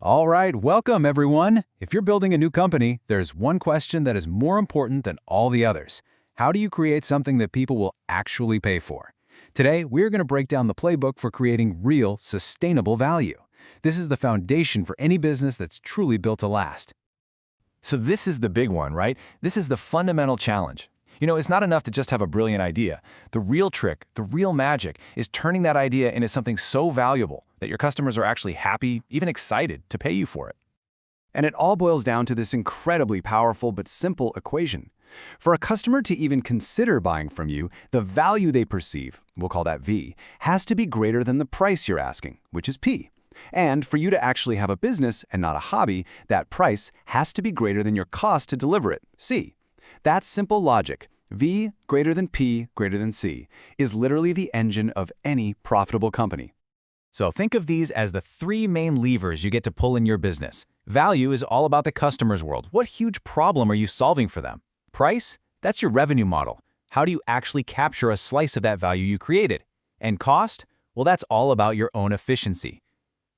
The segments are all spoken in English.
All right, welcome everyone. If you're building a new company, there's one question that is more important than all the others. How do you create something that people will actually pay for? Today, we're going to break down the playbook for creating real, sustainable value. This is the foundation for any business that's truly built to last. So this is the big one, right? This is the fundamental challenge. It's not enough to just have a brilliant idea. The real trick, the real magic, is turning that idea into something so valuable that your customers are actually happy, even excited, to pay you for it. And it all boils down to this incredibly powerful but simple equation. For a customer to even consider buying from you, the value they perceive, we'll call that V, has to be greater than the price you're asking, which is P. And for you to actually have a business and not a hobby, that price has to be greater than your cost to deliver it, C. That's simple logic. V greater than P greater than C is literally the engine of any profitable company. So think of these as the three main levers you get to pull in your business. Value is all about the customer's world. What huge problem are you solving for them? Price? That's your revenue model. How do you actually capture a slice of that value you created? And cost? Well, that's all about your own efficiency.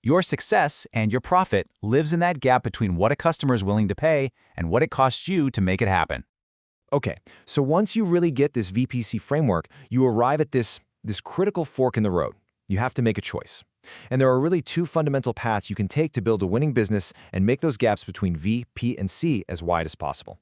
Your success and your profit lives in that gap between what a customer is willing to pay and what it costs you to make it happen. Okay, so once you really get this VPC framework, you arrive at this critical fork in the road. You have to make a choice. And there are really two fundamental paths you can take to build a winning business and make those gaps between V, P, and C as wide as possible.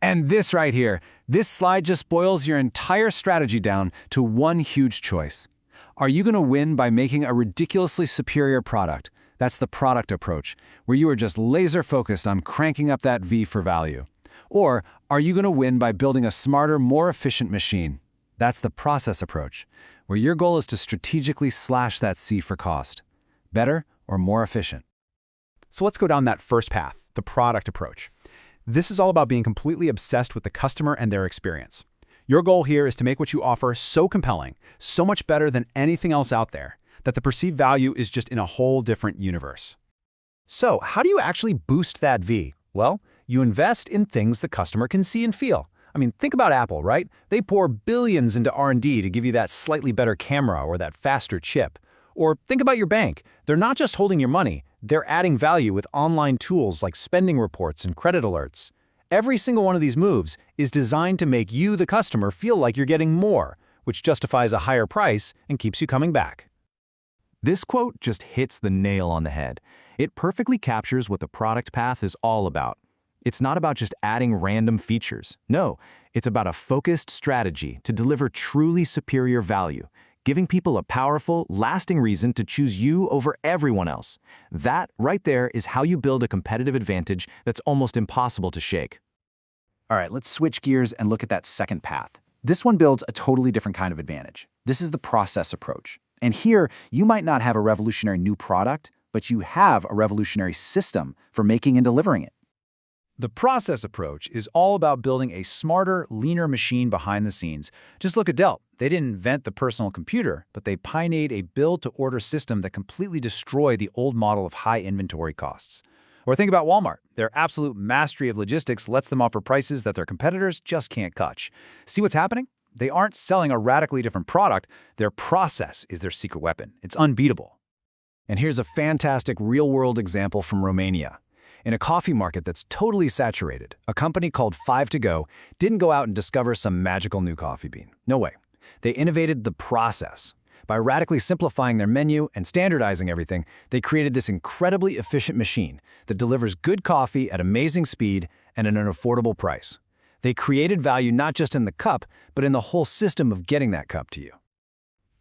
And this right here, this slide just boils your entire strategy down to one huge choice. Are you going to win by making a ridiculously superior product? That's the product approach, where you are just laser focused on cranking up that V for value. Or are you going to win by building a smarter, more efficient machine? That's the process approach, where your goal is to strategically slash that C for cost. Better or more efficient? So let's go down that first path, the product approach. This is all about being completely obsessed with the customer and their experience. Your goal here is to make what you offer so compelling, so much better than anything else out there, that the perceived value is just in a whole different universe. So how do you actually boost that V? Well, you invest in things the customer can see and feel. Think about Apple, right? They pour billions into R&D to give you that slightly better camera or that faster chip. Or think about your bank. They're not just holding your money, they're adding value with online tools like spending reports and credit alerts. Every single one of these moves is designed to make you, the customer, feel like you're getting more, which justifies a higher price and keeps you coming back. This quote just hits the nail on the head. It perfectly captures what the product path is all about. It's not about just adding random features. No, it's about a focused strategy to deliver truly superior value, giving people a powerful, lasting reason to choose you over everyone else. That, right there, is how you build a competitive advantage that's almost impossible to shake. All right, let's switch gears and look at that second path. This one builds a totally different kind of advantage. This is the process approach. And here, you might not have a revolutionary new product, but you have a revolutionary system for making and delivering it. The process approach is all about building a smarter, leaner machine behind the scenes. Just look at Dell. They didn't invent the personal computer, but they pioneered a build-to-order system that completely destroyed the old model of high inventory costs. Or think about Walmart. Their absolute mastery of logistics lets them offer prices that their competitors just can't catch. See what's happening? They aren't selling a radically different product. Their process is their secret weapon. It's unbeatable. And here's a fantastic real-world example from Romania. In a coffee market that's totally saturated, a company called 5 to Go didn't go out and discover some magical new coffee bean. No way. They innovated the process. By radically simplifying their menu and standardizing everything, they created this incredibly efficient machine that delivers good coffee at amazing speed and at an affordable price. They created value not just in the cup, but in the whole system of getting that cup to you.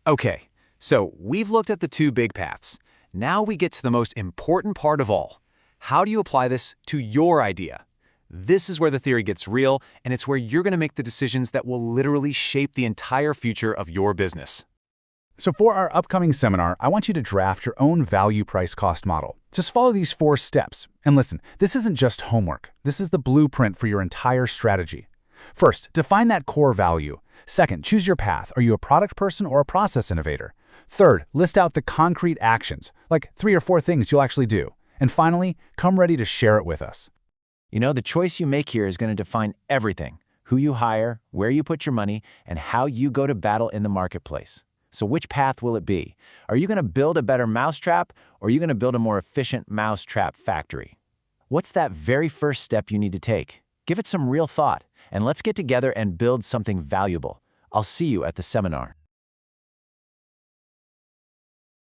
Okay, so we've looked at the two big paths. Now we get to the most important part of all. How do you apply this to your idea? This is where the theory gets real, and it's where you're going to make the decisions that will literally shape the entire future of your business. So for our upcoming seminar, I want you to draft your own value price cost model. Just follow these 4 steps. And listen, this isn't just homework. This is the blueprint for your entire strategy. First, define that core value. Second, choose your path. Are you a product person or a process innovator? Third, list out the concrete actions, like 3 or 4 things you'll actually do. And finally, come ready to share it with us. The choice you make here is going to define everything: who you hire, where you put your money, and how you go to battle in the marketplace. So which path will it be? Are you going to build a better mousetrap, or are you going to build a more efficient mousetrap factory? What's that very first step you need to take? Give it some real thought, and let's get together and build something valuable. I'll see you at the seminar.